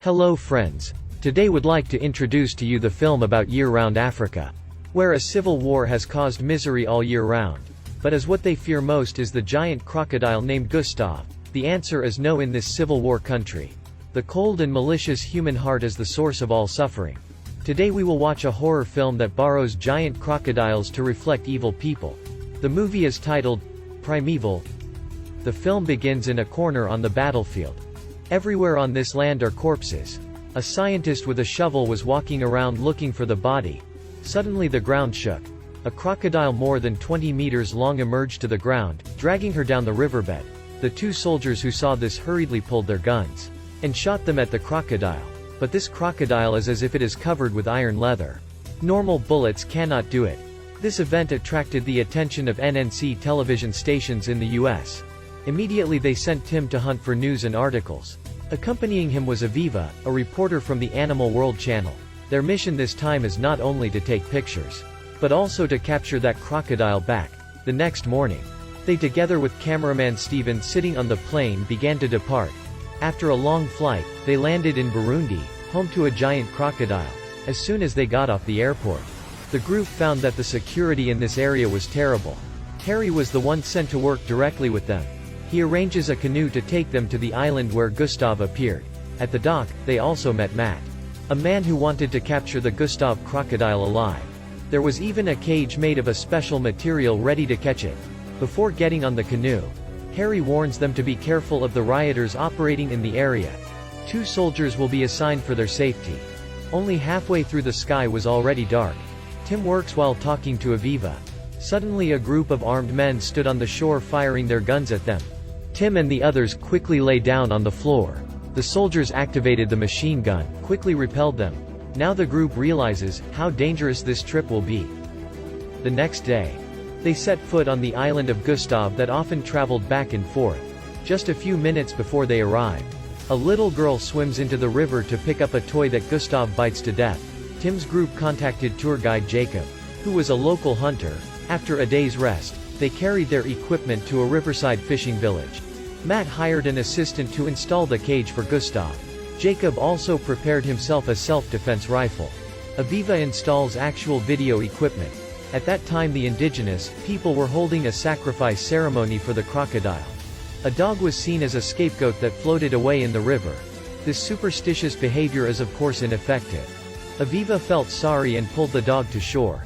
Hello friends. Today would like to introduce to you the film about year-round Africa, where a civil war has caused misery all year round. But as what they fear most is the giant crocodile named Gustav, the answer is no in this civil war country. The cold and malicious human heart is the source of all suffering. Today we will watch a horror film that borrows giant crocodiles to reflect evil people. The movie is titled Primeval. The film begins in a corner on the battlefield. Everywhere on this land are corpses. A scientist with a shovel was walking around looking for the body. Suddenly the ground shook. A crocodile more than 20 meters long emerged to the ground, dragging her down the riverbed. The two soldiers who saw this hurriedly pulled their guns and shot them at the crocodile. But this crocodile is as if it is covered with iron leather. Normal bullets cannot do it. This event attracted the attention of NNC television stations in the US. Immediately they sent Tim to hunt for news and articles. Accompanying him was Aviva, a reporter from the Animal World channel. Their mission this time is not only to take pictures, but also to capture that crocodile back. The next morning, they together with cameraman Steven sitting on the plane began to depart. After a long flight, they landed in Burundi, home to a giant crocodile. As soon as they got off the airport, the group found that the security in this area was terrible. Harry was the one sent to work directly with them. He arranges a canoe to take them to the island where Gustav appeared. At the dock, they also met Matt, a man who wanted to capture the Gustav crocodile alive. There was even a cage made of a special material ready to catch it. Before getting on the canoe, Harry warns them to be careful of the rioters operating in the area. 2 soldiers will be assigned for their safety. Only halfway through the sky was already dark. Tim works while talking to Aviva. Suddenly a group of armed men stood on the shore firing their guns at them. Tim and the others quickly lay down on the floor. The soldiers activated the machine gun, quickly repelled them. Now the group realizes how dangerous this trip will be. The next day, they set foot on the island of Gustav that often traveled back and forth. Just a few minutes before they arrived, a little girl swims into the river to pick up a toy that Gustav bites to death. Tim's group contacted tour guide Jacob, who was a local hunter. After a day's rest, they carried their equipment to a riverside fishing village. Matt hired an assistant to install the cage for Gustav. Jacob also prepared himself a self-defense rifle. Aviva installs actual video equipment. At that time the indigenous people were holding a sacrifice ceremony for the crocodile. A dog was seen as a scapegoat that floated away in the river. This superstitious behavior is of course ineffective. Aviva felt sorry and pulled the dog to shore.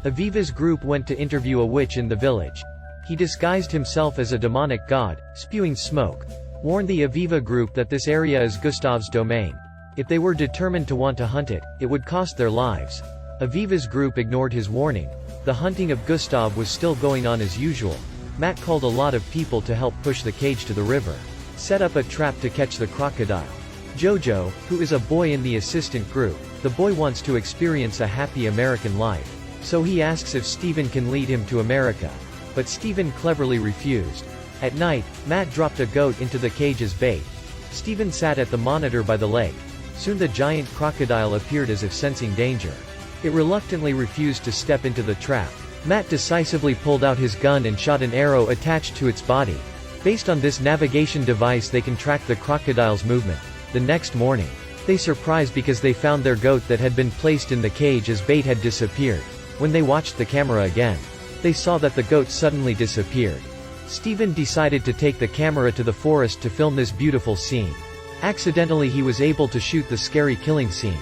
Aviva's group went to interview a witch in the village. He disguised himself as a demonic god, spewing smoke. Warned the Aviva group that this area is Gustav's domain. If they were determined to want to hunt it, it would cost their lives. Aviva's group ignored his warning. The hunting of Gustav was still going on as usual. Matt called a lot of people to help push the cage to the river. Set up a trap to catch the crocodile. Jojo, who is a boy in the assistant group, the boy wants to experience a happy American life. So he asks if Steven can lead him to America. But Steven cleverly refused. At night, Matt dropped a goat into the cage as bait. Steven sat at the monitor by the lake. Soon the giant crocodile appeared as if sensing danger. It reluctantly refused to step into the trap. Matt decisively pulled out his gun and shot an arrow attached to its body. Based on this navigation device they can track the crocodile's movement. The next morning, they surprised because they found their goat that had been placed in the cage as bait had disappeared. When they watched the camera again, they saw that the goat suddenly disappeared. Steven decided to take the camera to the forest to film this beautiful scene. Accidentally he was able to shoot the scary killing scene.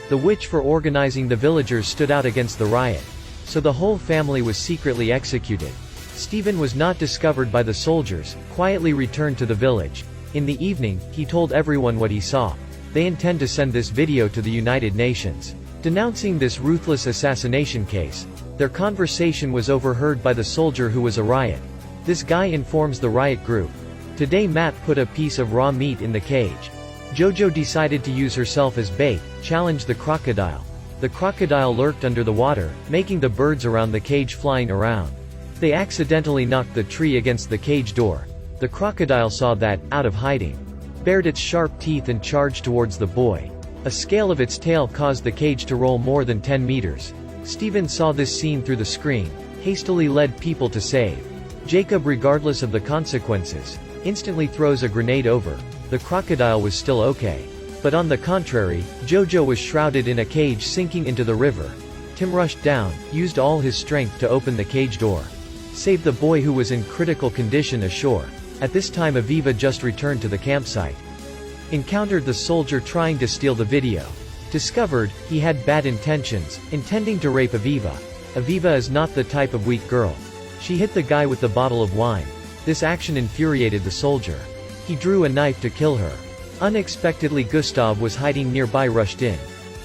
The witch for organizing the villagers stood out against the riot. So the whole family was secretly executed. Steven was not discovered by the soldiers, quietly returned to the village. In the evening, he told everyone what he saw. They intend to send this video to the United Nations, denouncing this ruthless assassination case. Their conversation was overheard by the soldier who was a riot. This guy informs the riot group. Today Matt put a piece of raw meat in the cage. Jojo decided to use herself as bait, challenged the crocodile. The crocodile lurked under the water, making the birds around the cage flying around. They accidentally knocked the tree against the cage door. The crocodile saw that, out of hiding, bared its sharp teeth and charged towards the boy. A scale of its tail caused the cage to roll more than 10 meters. Steven saw this scene through the screen, hastily led people to save. Jacob, regardless of the consequences, instantly throws a grenade over. The crocodile was still okay. But on the contrary, Jojo was shrouded in a cage sinking into the river. Tim rushed down, used all his strength to open the cage door. Saved the boy who was in critical condition ashore. At this time Aviva just returned to the campsite. Encountered the soldier trying to steal the video. Discovered, he had bad intentions, intending to rape Aviva. Aviva is not the type of weak girl. She hit the guy with the bottle of wine. This action infuriated the soldier. He drew a knife to kill her. Unexpectedly Gustav was hiding nearby, rushed in.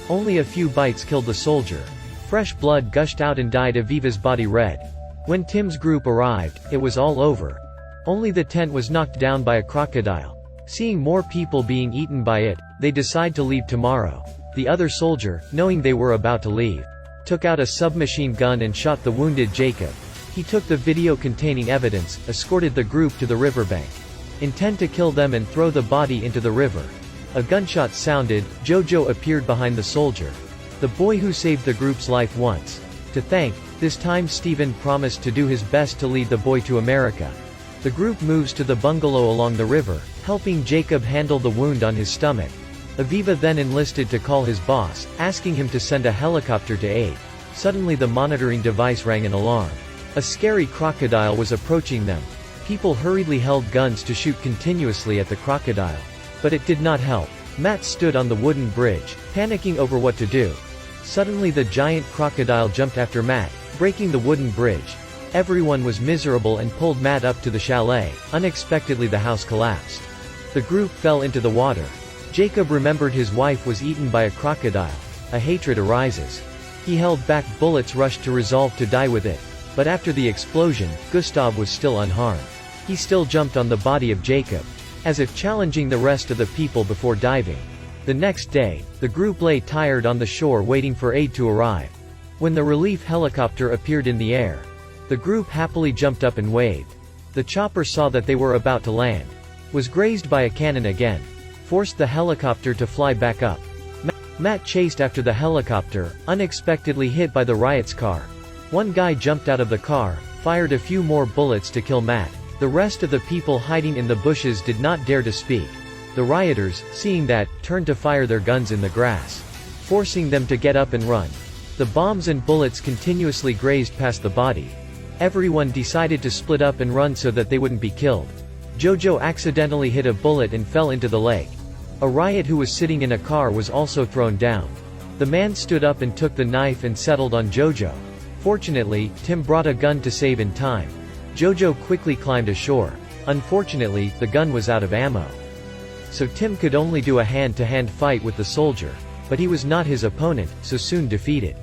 Only a few bites killed the soldier. Fresh blood gushed out and dyed Aviva's body red. When Tim's group arrived, it was all over. Only the tent was knocked down by a crocodile. Seeing more people being eaten by it, they decide to leave tomorrow. The other soldier, knowing they were about to leave, took out a submachine gun and shot the wounded Jacob. He took the video containing evidence, escorted the group to the riverbank. Intent to kill them and throw the body into the river. A gunshot sounded, Jojo appeared behind the soldier. The boy who saved the group's life once. To thank, this time Stephen promised to do his best to lead the boy to America. The group moves to the bungalow along the river, helping Jacob handle the wound on his stomach. Aviva then enlisted to call his boss, asking him to send a helicopter to aid. Suddenly the monitoring device rang an alarm. A scary crocodile was approaching them. People hurriedly held guns to shoot continuously at the crocodile. But it did not help. Matt stood on the wooden bridge, panicking over what to do. Suddenly the giant crocodile jumped after Matt, breaking the wooden bridge. Everyone was miserable and pulled Matt up to the chalet. Unexpectedly the house collapsed. The group fell into the water. Jacob remembered his wife was eaten by a crocodile. A hatred arises. He held back bullets, rushed to resolve to die with it. But after the explosion, Gustav was still unharmed. He still jumped on the body of Jacob, as if challenging the rest of the people before diving. The next day, the group lay tired on the shore waiting for aid to arrive. When the relief helicopter appeared in the air, the group happily jumped up and waved. The chopper saw that they were about to land, was grazed by a cannon again, forced the helicopter to fly back up. Matt chased after the helicopter, unexpectedly hit by the riot's car. One guy jumped out of the car, fired a few more bullets to kill Matt. The rest of the people hiding in the bushes did not dare to speak. The rioters, seeing that, turned to fire their guns in the grass, forcing them to get up and run. The bombs and bullets continuously grazed past the body. Everyone decided to split up and run so that they wouldn't be killed. Jojo accidentally hit a bullet and fell into the lake. A riot who was sitting in a car was also thrown down. The man stood up and took the knife and settled on Jojo. Fortunately, Tim brought a gun to save in time. Jojo quickly climbed ashore. Unfortunately, the gun was out of ammo. So Tim could only do a hand-to-hand fight with the soldier. But he was not his opponent, so soon defeated.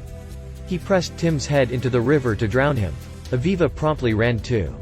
He pressed Tim's head into the river to drown him. Aviva promptly ran too.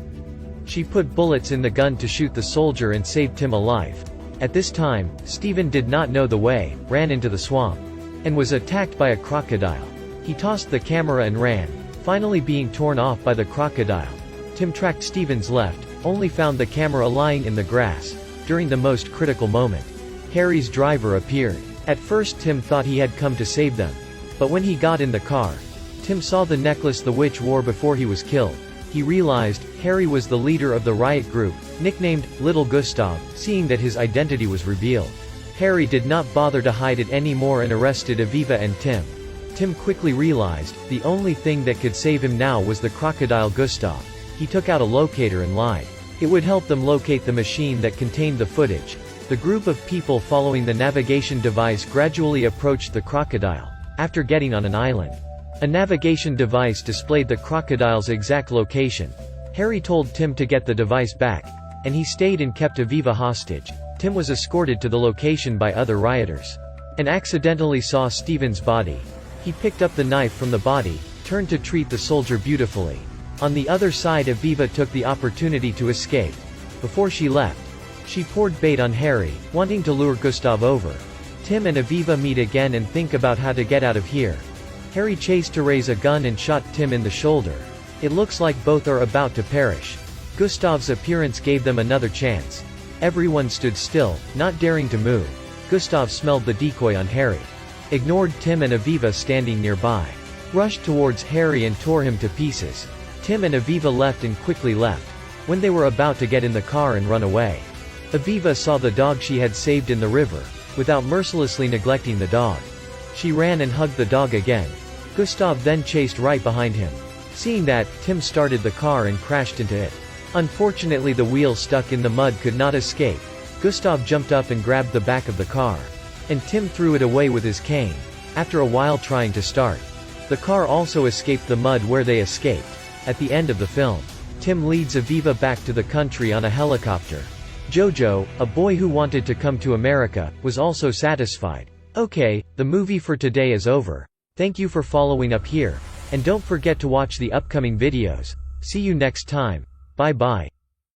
She put bullets in the gun to shoot the soldier and saved Tim alive. At this time, Stephen did not know the way, ran into the swamp, and was attacked by a crocodile. He tossed the camera and ran, finally being torn off by the crocodile. Tim tracked Stephen's left, only found the camera lying in the grass. During the most critical moment, Harry's driver appeared. At first Tim thought he had come to save them. But when he got in the car, Tim saw the necklace the witch wore before he was killed. He realized, Harry was the leader of the riot group, nicknamed Little Gustav. Seeing that his identity was revealed, Harry did not bother to hide it anymore and arrested Aviva and Tim. Tim quickly realized, the only thing that could save him now was the crocodile Gustav. He took out a locator and lied. It would help them locate the machine that contained the footage. The group of people following the navigation device gradually approached the crocodile. After getting on an island, a navigation device displayed the crocodile's exact location. Harry told Tim to get the device back, and he stayed and kept Aviva hostage. Tim was escorted to the location by other rioters, and accidentally saw Stephen's body. He picked up the knife from the body, turned to treat the soldier beautifully. On the other side, Aviva took the opportunity to escape. Before she left, she poured bait on Harry, wanting to lure Gustav over. Tim and Aviva meet again and think about how to get out of here. Harry chased to raise a gun and shot Tim in the shoulder. It looks like both are about to perish. Gustav's appearance gave them another chance. Everyone stood still, not daring to move. Gustav smelled the decoy on Harry, ignored Tim and Aviva standing nearby, rushed towards Harry and tore him to pieces. Tim and Aviva left and quickly left. When they were about to get in the car and run away, Aviva saw the dog she had saved in the river. without mercilessly neglecting the dog. She ran and hugged the dog again. Gustav then chased right behind him. Seeing that, Tim started the car and crashed into it. Unfortunately, the wheel stuck in the mud could not escape. Gustav jumped up and grabbed the back of the car. And Tim threw it away with his cane. After a while trying to start, the car also escaped the mud where they escaped. At the end of the film, Tim leads Aviva back to the country on a helicopter. Jojo, a boy who wanted to come to America, was also satisfied. Okay, the movie for today is over. Thank you for following up here. And don't forget to watch the upcoming videos. See you next time. Bye bye.